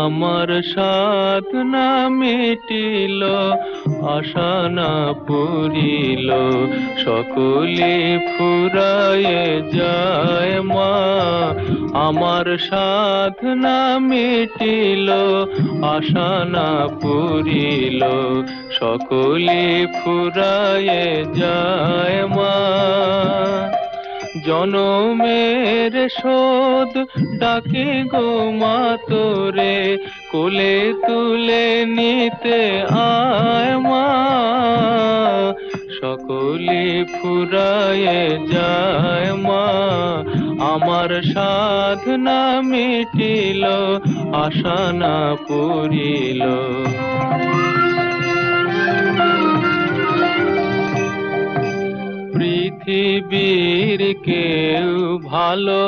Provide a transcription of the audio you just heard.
আমার সাধনা মিটিল, আশা না পুরিল, সকলে ফুরায়ে যায় মা। আমার সাধনা মিটিল, আশা না পুরিল, সকলে ফুরায়ে যায় মা। জনমের শোধ ডাকে গো মা তোরে, কোলে তুলে নিতে আয় মা। সকলে ফুরায়ে যায় মা, আমার সাধনা মিটিল, আশা না পুরিল। পৃথিবীর কেউ ভালো